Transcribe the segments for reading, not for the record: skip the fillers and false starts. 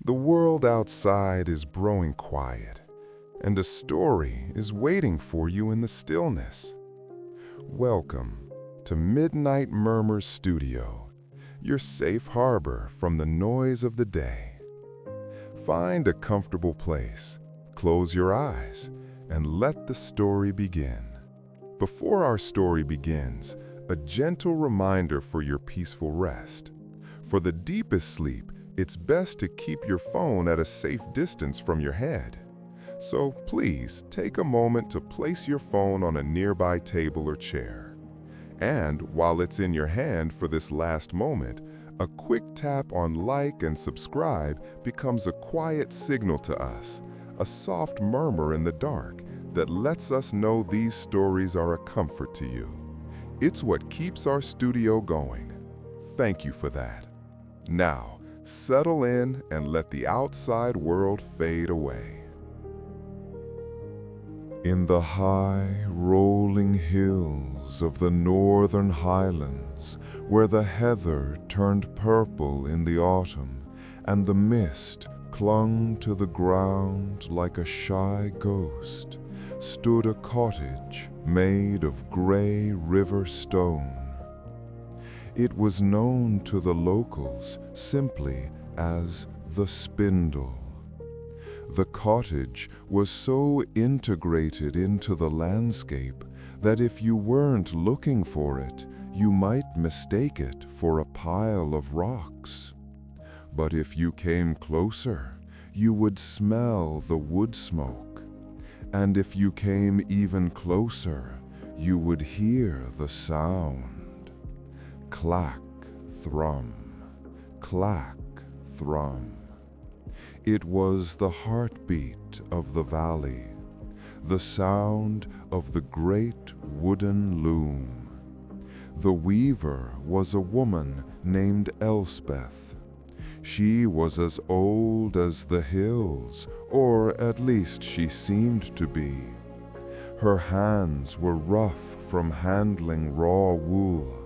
The world outside is growing quiet, and a story is waiting for you in the stillness. Welcome to Midnight Murmurs Studio, your safe harbor from the noise of the day. Find a comfortable place, close your eyes, and let the story begin. Before our story begins, a gentle reminder for your peaceful rest. For the deepest sleep, it's best to keep your phone at a safe distance from your head. So please take a moment to place your phone on a nearby table or chair. And while it's in your hand for this last moment, a quick tap on like and subscribe becomes a quiet signal to us, a soft murmur in the dark that lets us know these stories are a comfort to you. It's what keeps our studio going. Thank you for that. Now, settle in and let the outside world fade away. In the high, rolling hills of the northern Highlands, where the heather turned purple in the autumn and the mist clung to the ground like a shy ghost, stood a cottage made of gray river stone. It was known to the locals simply as the Spindle. The cottage was so integrated into the landscape that if you weren't looking for it, you might mistake it for a pile of rocks. But if you came closer, you would smell the wood smoke. And if you came even closer, you would hear the sound. Clack-thrum, clack-thrum. It was the heartbeat of the valley, the sound of the great wooden loom. The weaver was a woman named Elspeth. She was as old as the hills, or at least she seemed to be. Her hands were rough from handling raw wool,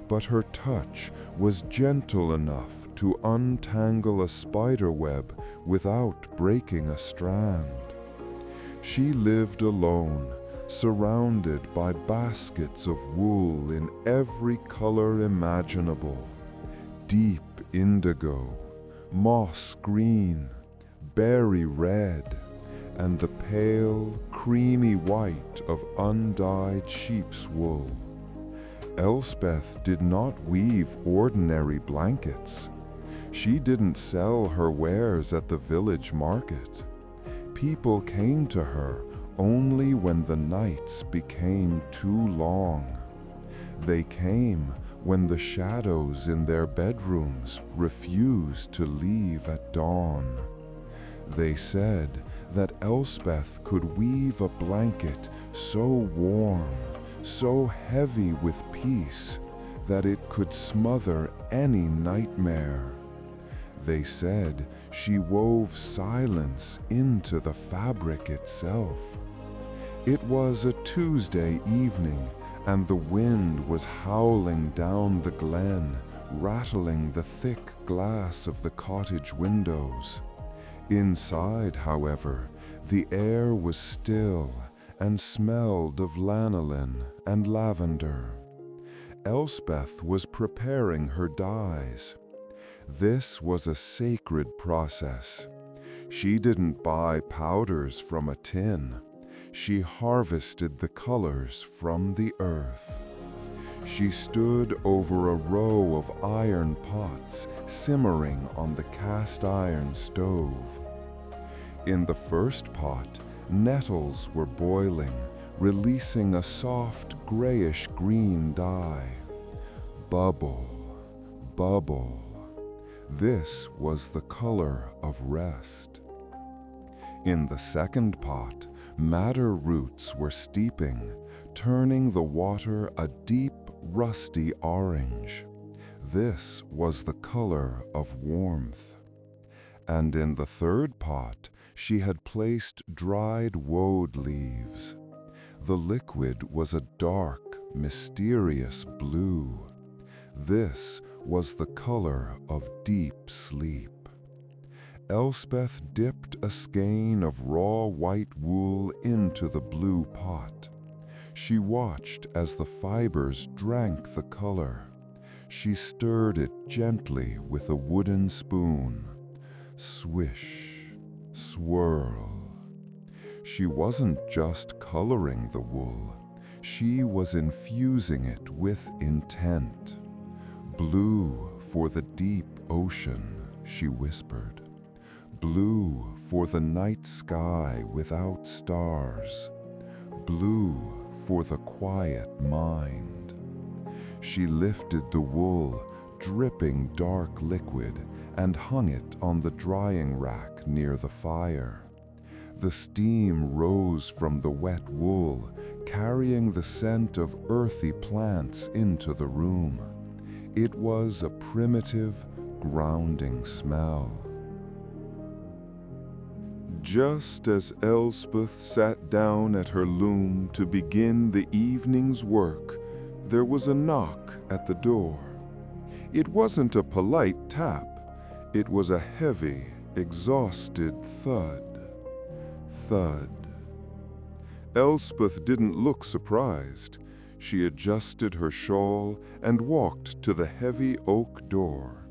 but her touch was gentle enough to untangle a spider web without breaking a strand. She lived alone, surrounded by baskets of wool in every color imaginable: deep indigo, moss green, berry red, and the pale, creamy white of undyed sheep's wool. Elspeth did not weave ordinary blankets. She didn't sell her wares at the village market. People came to her only when the nights became too long. They came when the shadows in their bedrooms refused to leave at dawn. They said that Elspeth could weave a blanket so warm, so heavy with peace, that it could smother any nightmare. They said she wove silence into the fabric itself. It was a Tuesday evening, and the wind was howling down the glen, rattling the thick glass of the cottage windows. Inside, however, the air was still and smelled of lanolin and lavender. Elspeth was preparing her dyes. This was a sacred process. She didn't buy powders from a tin. She harvested the colors from the earth. She stood over a row of iron pots simmering on the cast iron stove. In the first pot, nettles were boiling, releasing a soft grayish-green dye. Bubble, bubble. This was the color of rest. In the second pot, madder roots were steeping, turning the water a deep, rusty orange. This was the color of warmth. And in the third pot, she had placed dried woad leaves. The liquid was a dark, mysterious blue. This was the color of deep sleep. Elspeth dipped a skein of raw white wool into the blue pot. She watched as the fibers drank the color. She stirred it gently with a wooden spoon. Swish, swirl. She wasn't just coloring the wool. She was infusing it with intent. Blue for the deep ocean, she whispered. Blue for the night sky without stars. Blue for the quiet mind. She lifted the wool, dripping dark liquid, and hung it on the drying rack near the fire. The steam rose from the wet wool, carrying the scent of earthy plants into the room. It was a primitive, grounding smell. Just as Elspeth sat down at her loom to begin the evening's work, there was a knock at the door. It wasn't a polite tap. It was a heavy, exhausted thud. Thud. Elspeth didn't look surprised. She adjusted her shawl and walked to the heavy oak door.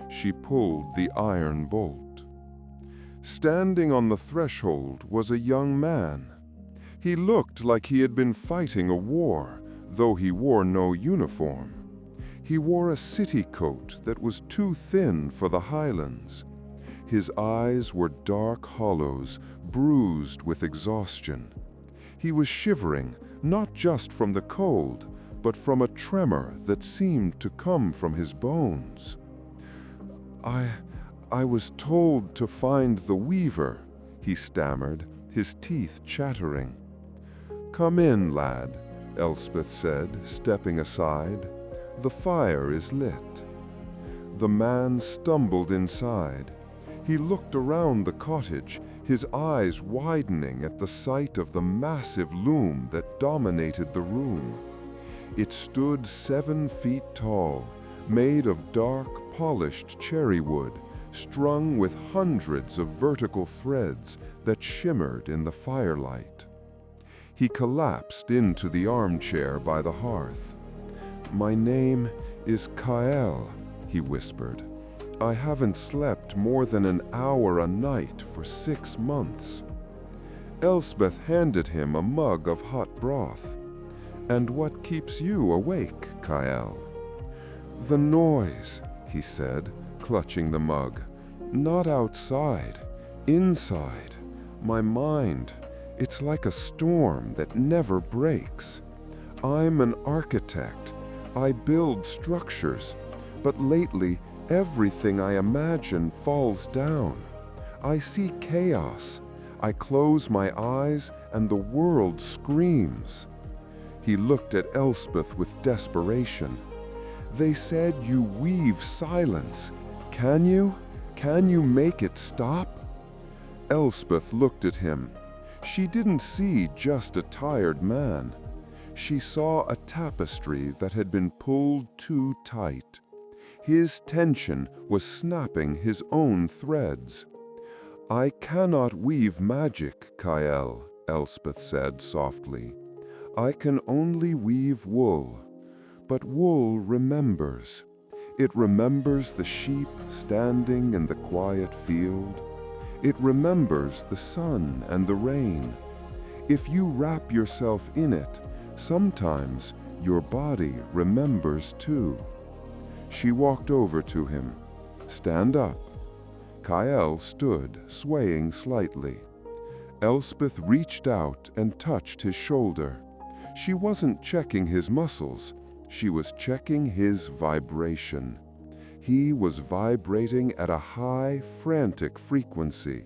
She pulled the iron bolt. Standing on the threshold was a young man. He looked like he had been fighting a war, though he wore no uniform. He wore a city coat that was too thin for the Highlands. His eyes were dark hollows, bruised with exhaustion. He was shivering, not just from the cold, but from a tremor that seemed to come from his bones. I was told to find the weaver," he stammered, his teeth chattering. "Come in, lad," Elspeth said, stepping aside. "The fire is lit." The man stumbled inside. He looked around the cottage, his eyes widening at the sight of the massive loom that dominated the room. It stood 7 feet tall, made of dark, polished cherry wood, strung with hundreds of vertical threads that shimmered in the firelight. He collapsed into the armchair by the hearth. "My name is Kael," he whispered. "I haven't slept more than an hour a night for 6 months." Elspeth handed him a mug of hot broth. "And what keeps you awake, Kael?" "The noise," he said, clutching the mug. "Not outside, inside. My mind, it's like a storm that never breaks. I'm an architect. I build structures, but lately everything I imagine falls down. I see chaos. I close my eyes and the world screams." He looked at Elspeth with desperation. "They said you weave silence. Can you? Can you make it stop?" Elspeth looked at him. She didn't see just a tired man. She saw a tapestry that had been pulled too tight. His tension was snapping his own threads. "I cannot weave magic, Kael," Elspeth said softly. "I can only weave wool. But wool remembers. It remembers the sheep standing in the quiet field. It remembers the sun and the rain. If you wrap yourself in it, sometimes your body remembers too." She walked over to him. "Stand up." Kael stood, swaying slightly. Elspeth reached out and touched his shoulder. She wasn't checking his muscles. She was checking his vibration. He was vibrating at a high, frantic frequency.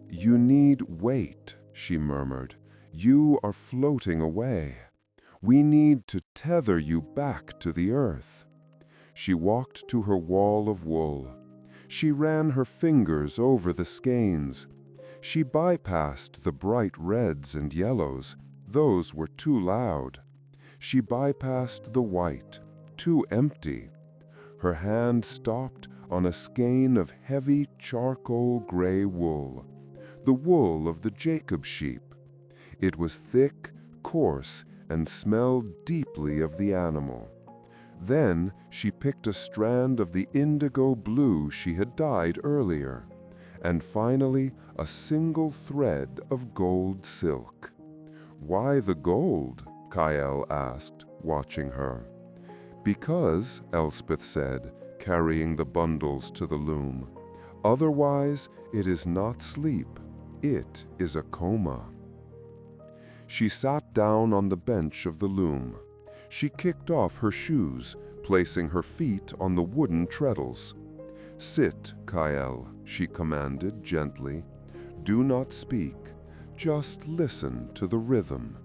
"You need weight," she murmured. "You are floating away. We need to tether you back to the earth." She walked to her wall of wool. She ran her fingers over the skeins. She bypassed the bright reds and yellows. Those were too loud. She bypassed the white, too empty. Her hand stopped on a skein of heavy charcoal gray wool, the wool of the Jacob sheep. It was thick, coarse, and smelled deeply of the animal. Then she picked a strand of the indigo blue she had dyed earlier, and finally a single thread of gold silk. "Why the gold?" Kael asked, watching her. "Because," Elspeth said, carrying the bundles to the loom, "otherwise it is not sleep, it is a coma." She sat down on the bench of the loom. She kicked off her shoes, placing her feet on the wooden treadles. "Sit, Kael," she commanded gently. "Do not speak, just listen to the rhythm.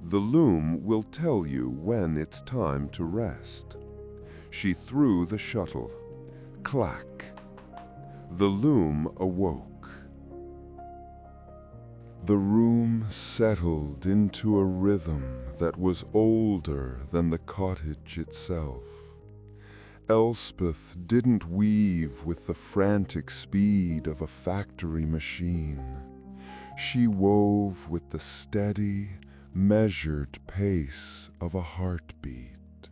The loom will tell you when it's time to rest." She threw the shuttle. Clack! The loom awoke. The room settled into a rhythm that was older than the cottage itself. Elspeth didn't weave with the frantic speed of a factory machine. She wove with the steady, measured pace of a heartbeat.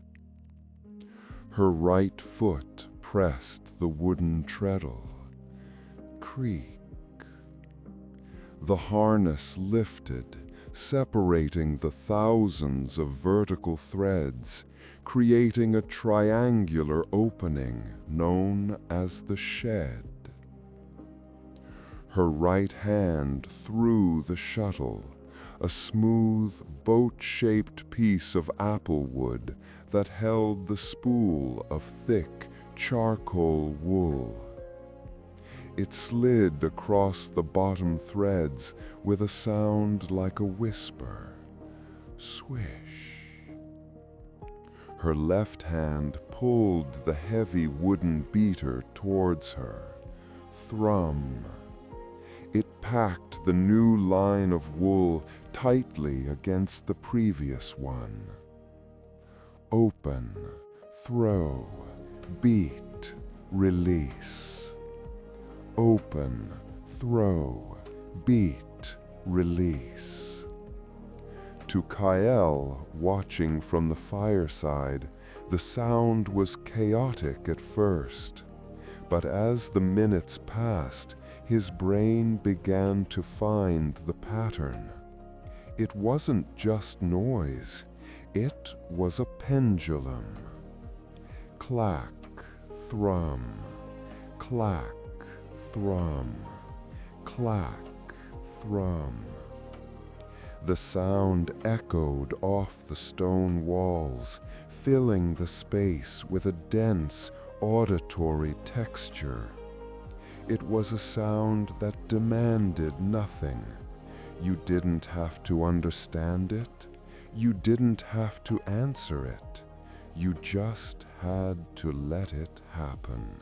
Her right foot pressed the wooden treadle. Creak. The harness lifted, separating the thousands of vertical threads, creating a triangular opening known as the shed. Her right hand threw the shuttle, a smooth, boat-shaped piece of apple wood that held the spool of thick, charcoal wool. It slid across the bottom threads with a sound like a whisper. Swish. Her left hand pulled the heavy wooden beater towards her. Thrum. It packed the new line of wool tightly against the previous one. Open, throw, beat, release. Open, throw, beat, release. To Kael, watching from the fireside, the sound was chaotic at first, but as the minutes passed, his brain began to find the pattern. It wasn't just noise, it was a pendulum. Clack, thrum, clack, thrum, clack, thrum. The sound echoed off the stone walls, filling the space with a dense, auditory texture. It was a sound that demanded nothing. You didn't have to understand it. You didn't have to answer it. You just had to let it happen.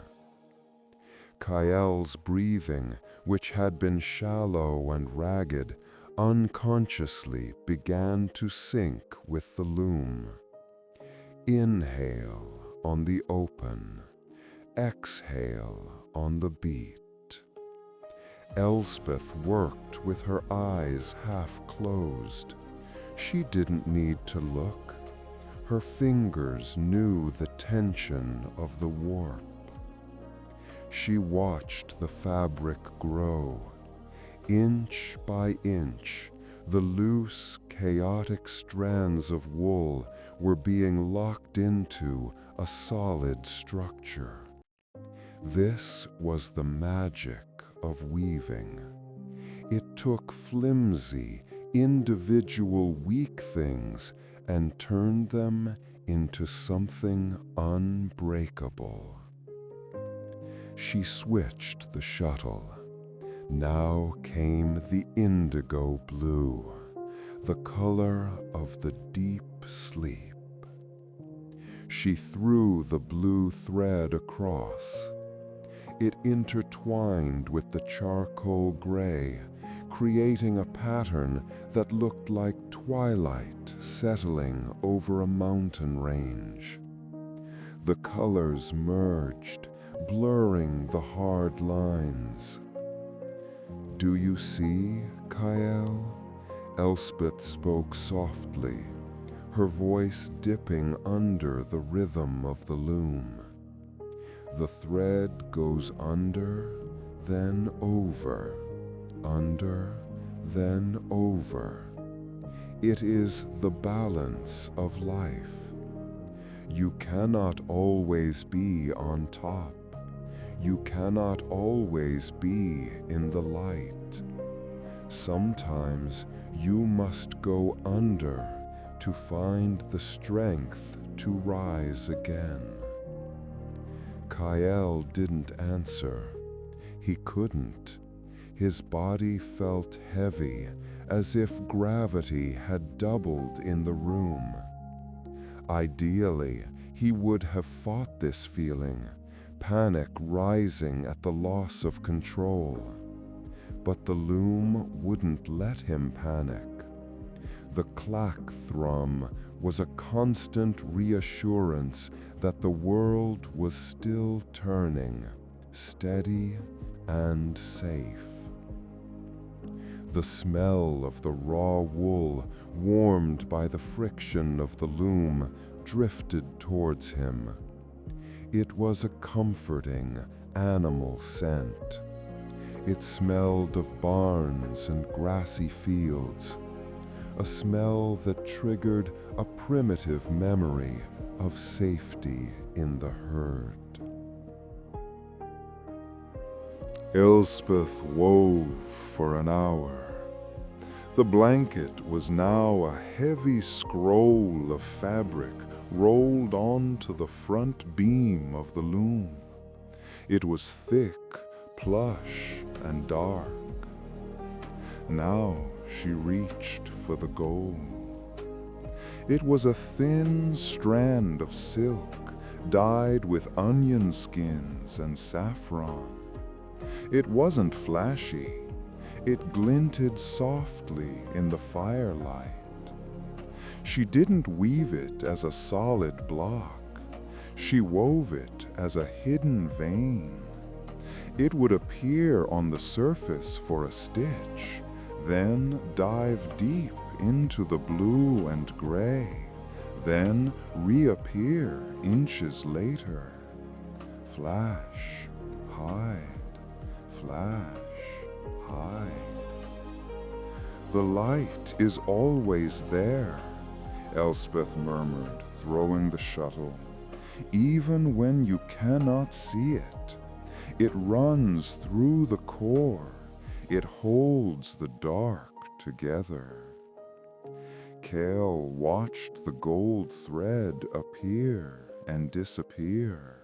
Kael's breathing, which had been shallow and ragged, unconsciously began to sync with the loom. Inhale on the open, exhale on the beat. Elspeth worked with her eyes half closed. She didn't need to look. Her fingers knew the tension of the warp. She watched the fabric grow. Inch by inch, the loose, chaotic strands of wool were being locked into a solid structure. This was the magic of weaving. It took flimsy, individual weak things and turned them into something unbreakable. She switched the shuttle. Now came the indigo blue, the color of the deep sleep. She threw the blue thread across. It intertwined with the charcoal gray, creating a pattern that looked like twilight settling over a mountain range. The colors merged, blurring the hard lines. "Do you see, Kael?" 𝐓𝐡𝐞 spoke softly, her voice dipping under the rhythm of the loom. "The thread goes under, then over, under, then over. It is the balance of life. You cannot always be on top. You cannot always be in the light. Sometimes you must go under to find the strength to rise again." Kael didn't answer. He couldn't. His body felt heavy, as if gravity had doubled in the room. Ideally, he would have fought this feeling, panic rising at the loss of control. But the loom wouldn't let him panic. The Clack-thrum was a constant reassurance that the world was still turning, steady and safe. The smell of the raw wool, warmed by the friction of the loom, drifted towards him. It was a comforting, animal scent. It smelled of barns and grassy fields, a smell that triggered a primitive memory of safety in the herd. 𝐓𝐴𝐶 wove for an hour. The blanket was now a heavy scroll of fabric rolled onto the front beam of the loom. It was thick, plush, and dark. Now she reached for the goal. It was a thin strand of silk, dyed with onion skins and saffron. It wasn't flashy. It glinted softly in the firelight. She didn't weave it as a solid block. She wove it as a hidden vein. It would appear on the surface for a stitch, then dive deep into the blue and gray, then reappear inches later. Flash, hide, flash, hide. "The light is always there," 𝐓𝐴𝐶 murmured, throwing the shuttle. "Even when you cannot see it. It runs through the core. It holds the dark together." Kael watched the gold thread appear and disappear.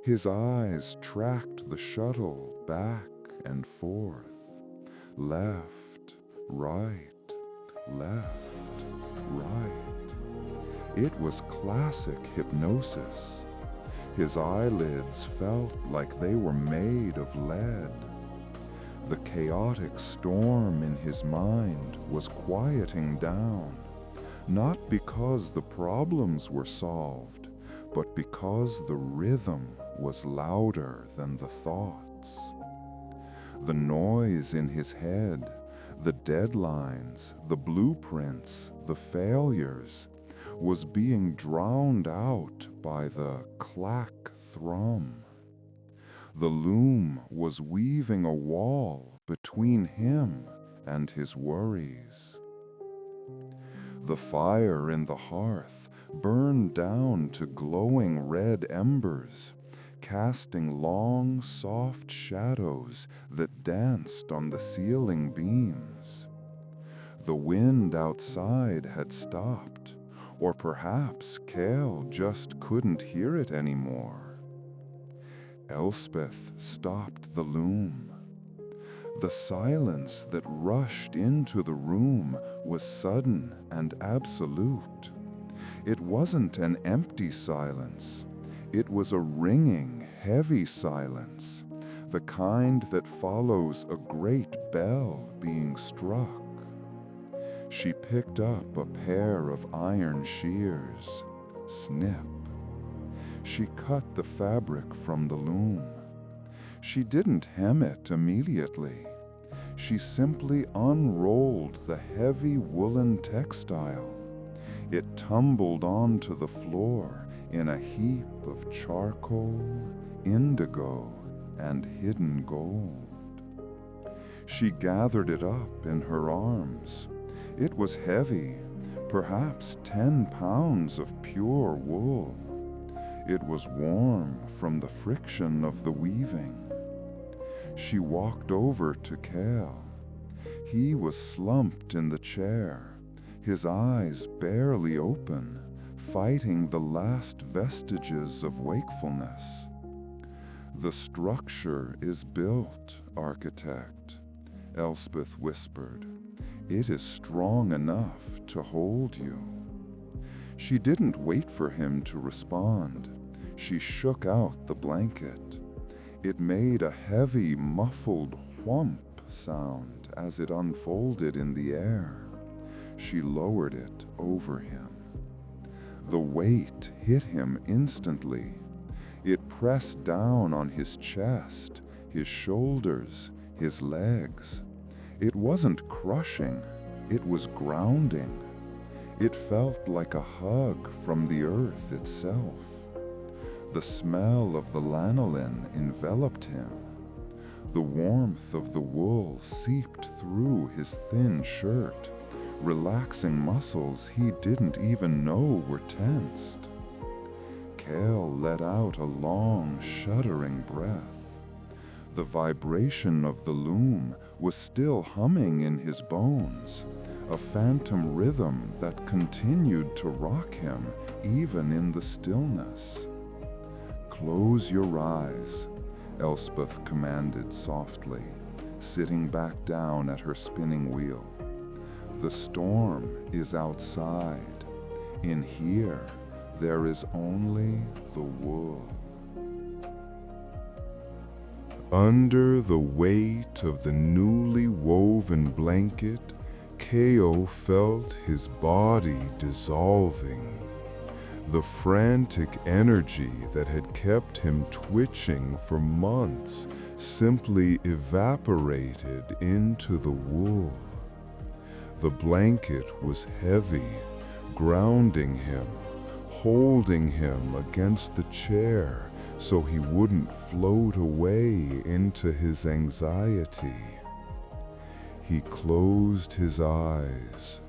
His eyes tracked the shuttle back and forth, left, right, left, right. It was classic hypnosis. His eyelids felt like they were made of lead. The chaotic storm in his mind was quieting down, not because the problems were solved, but because the rhythm was louder than the thoughts. The noise in his head, the deadlines, the blueprints, the failures, was being drowned out by the Clack-thrum. The loom was weaving a wall between him and his worries. The fire in the hearth burned down to glowing red embers, casting long, soft shadows that danced on the ceiling beams. The wind outside had stopped, or perhaps Kael just couldn't hear it anymore. 𝐓𝐴𝐶 stopped the loom. The silence that rushed into the room was sudden and absolute. It wasn't an empty silence. It was a ringing, heavy silence, the kind that follows a great bell being struck. She picked up a pair of iron shears. Snip. She cut the fabric from the loom. She didn't hem it immediately. She simply unrolled the heavy woolen textile. It tumbled onto the floor in a heap of charcoal, indigo, and hidden gold. She gathered it up in her arms. It was heavy, perhaps 10 pounds of pure wool. It was warm from the friction of the weaving. She walked over to Kael. He was slumped in the chair, his eyes barely open, fighting the last vestiges of wakefulness. "The structure is built, architect," Elspeth whispered. "It is strong enough to hold you." She didn't wait for him to respond. She shook out the blanket. It made a heavy, muffled whump sound as it unfolded in the air. She lowered it over him. The weight hit him instantly. It pressed down on his chest, his shoulders, his legs. It wasn't crushing, it was grounding. It felt like a hug from the earth itself. The smell of the lanolin enveloped him. The warmth of the wool seeped through his thin shirt, relaxing muscles he didn't even know were tensed. Kael let out a long, shuddering breath. The vibration of the loom was still humming in his bones, a phantom rhythm that continued to rock him even in the stillness. "Close your eyes," Elspeth commanded softly, sitting back down at her spinning wheel. "The storm is outside. In here, there is only the wool." Under the weight of the newly woven blanket, Kael felt his body dissolving. The frantic energy that had kept him twitching for months simply evaporated into the wool. The blanket was heavy, grounding him, holding him against the chair so he wouldn't float away into his anxiety. He closed his eyes.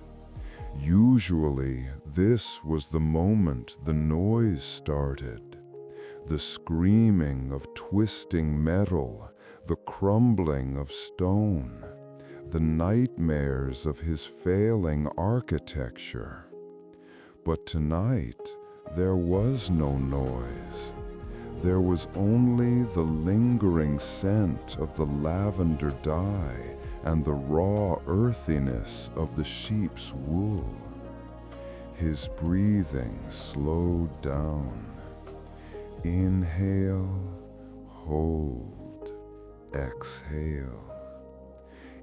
Usually, this was the moment the noise started. The screaming of twisting metal, the crumbling of stone, the nightmares of his failing architecture. But tonight, there was no noise. There was only the lingering scent of the lavender dye and the raw earthiness of the sheep's wool. His breathing slowed down. Inhale, hold, exhale.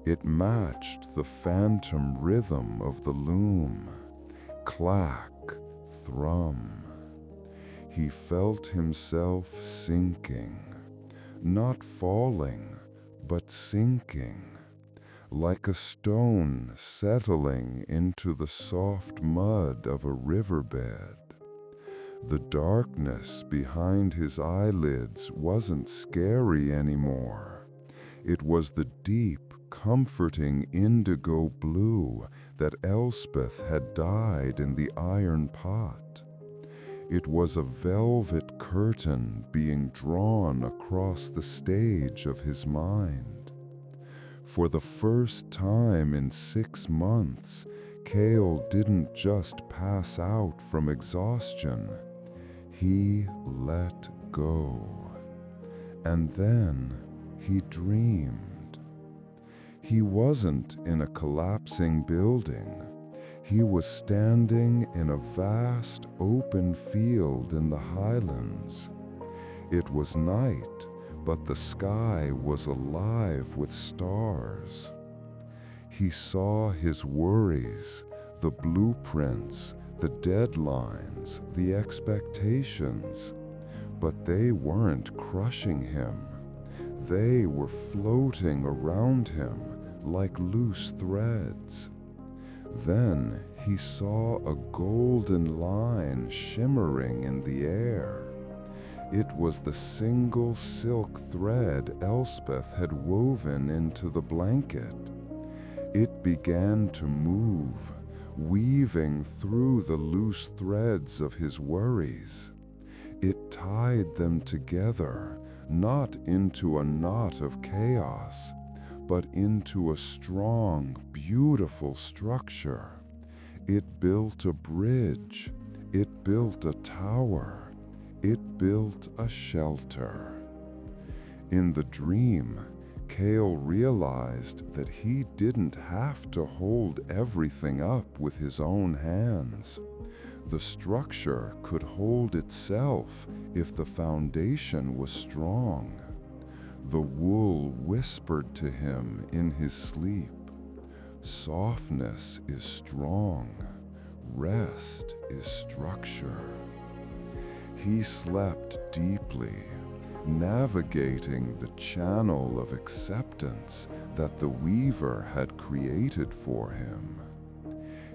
It matched the phantom rhythm of the loom. Clack-thrum. He felt himself sinking, not falling, but sinking, like a stone settling into the soft mud of a riverbed. The darkness behind his eyelids wasn't scary anymore. It was the deep, comforting indigo blue that Elspeth had dyed in the iron pot. It was a velvet curtain being drawn across the stage of his mind. For the first time in 6 months, Kael didn't just pass out from exhaustion. He let go. And then he dreamed. He wasn't in a collapsing building. He was standing in a vast open field in the Highlands. It was night, but the sky was alive with stars. He saw his worries, the blueprints, the deadlines, the expectations. But they weren't crushing him. They were floating around him like loose threads. Then he saw a golden line shimmering in the air. It was the single silk thread Elspeth had woven into the blanket. It began to move, weaving through the loose threads of his worries. It tied them together, not into a knot of chaos, but into a strong, beautiful structure. It built a bridge. It built a tower. It built a shelter. In the dream, Kael realized that he didn't have to hold everything up with his own hands. The structure could hold itself if the foundation was strong. The wool whispered to him in his sleep, "Softness is strong, rest is structure." He slept deeply, navigating the channel of acceptance that the weaver had created for him.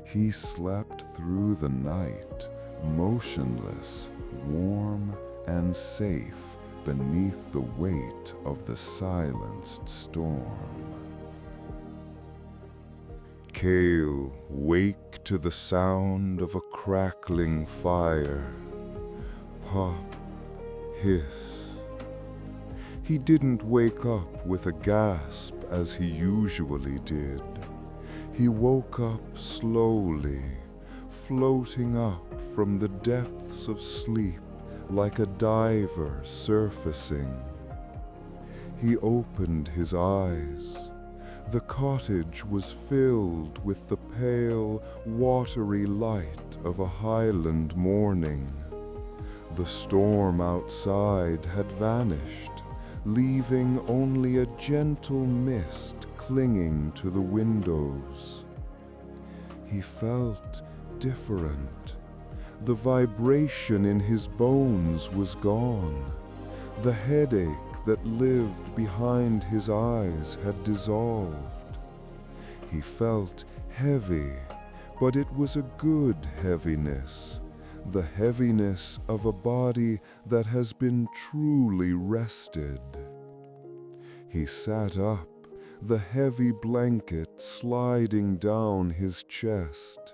He slept through the night, motionless, warm, and safe beneath the weight of the silenced storm. Kael waked to the sound of a crackling fire. Pop, hiss. He didn't wake up with a gasp as he usually did. He woke up slowly, floating up from the depths of sleep like a diver surfacing. He opened his eyes. The cottage was filled with the pale, watery light of a Highland morning. The storm outside had vanished, leaving only a gentle mist clinging to the windows. He felt different. The vibration in his bones was gone. The headache that lived behind his eyes had dissolved. He felt heavy, but it was a good heaviness, the heaviness of a body that has been truly rested. He sat up, the heavy blanket sliding down his chest.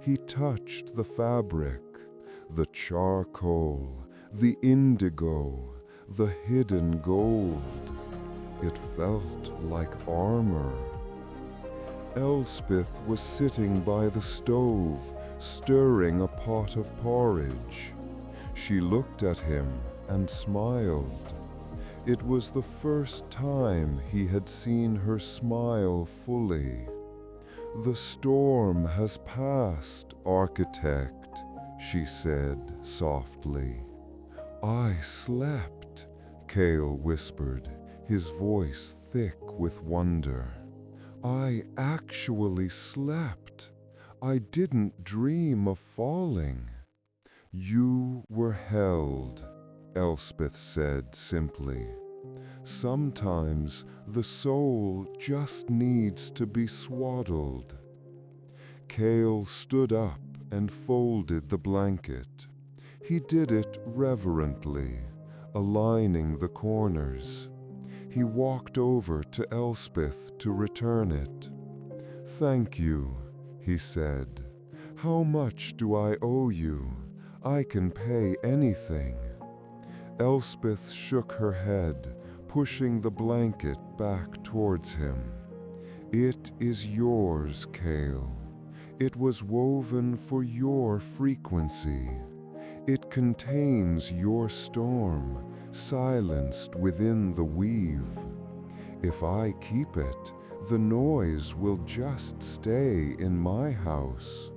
He touched the fabric, the charcoal, the indigo, the hidden gold. It felt like armor. Elspeth was sitting by the stove, stirring a pot of porridge. She looked at him and smiled. It was the first time he had seen her smile fully. "The storm has passed, architect," she said softly. "I slept," Kael whispered, his voice thick with wonder. "I actually slept. I didn't dream of falling." "You were held," Elspeth said simply. "Sometimes the soul just needs to be swaddled." Kael stood up and folded the blanket. He did it reverently, aligning the corners. He walked over to Elspeth to return it. "Thank you," he said. "How much do I owe you? I can pay anything." Elspeth shook her head, pushing the blanket back towards him. "It is yours, Kael. It was woven for your frequency. It contains your storm, silenced within the weave. If I keep it, the noise will just stay in my house."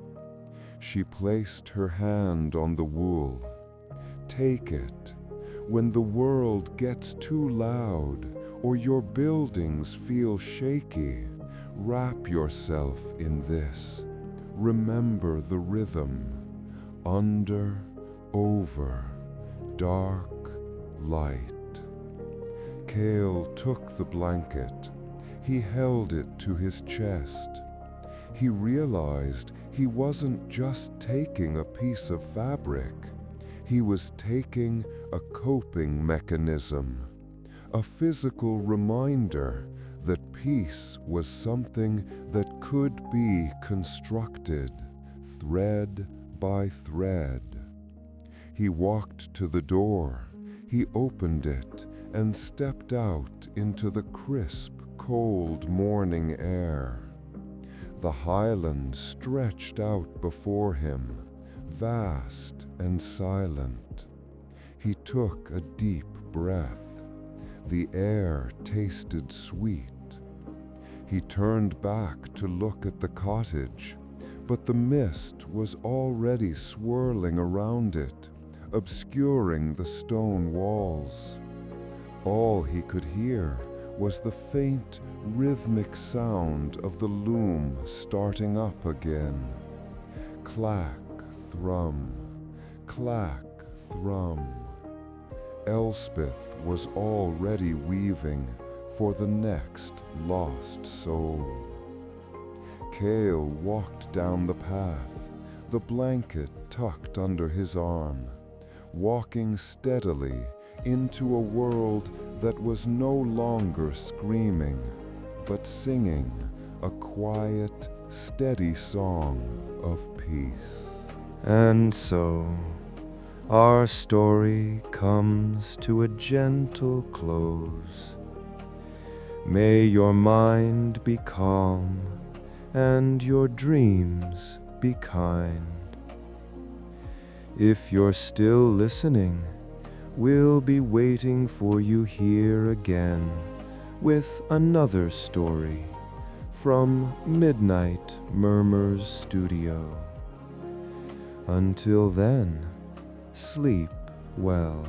She placed her hand on the wool. "Take it. When the world gets too loud or your buildings feel shaky, wrap yourself in this. Remember the rhythm. Under, over, dark, light. Kael took the blanket. He held it to his chest. He realized he wasn't just taking a piece of fabric. He was taking a coping mechanism, a physical reminder that peace was something that could be constructed, thread by thread. He walked to the door. He opened it and stepped out into the crisp, cold morning air. The Highlands stretched out before him, vast and silent. He took a deep breath. The air tasted sweet. He turned back to look at the cottage, but the mist was already swirling around it, obscuring the stone walls. All he could hear was the faint, rhythmic sound of the loom starting up again. Clack-thrum, clack-thrum. Elspeth was already weaving for the next lost soul. Kael walked down the path, the blanket tucked under his arm, walking steadily into a world that was no longer screaming, but singing a quiet, steady song of peace. And so, our story comes to a gentle close. May your mind be calm and your dreams be kind. If you're still listening, we'll be waiting for you here again with another story from Midnight Murmurs Studio. Until then, sleep well.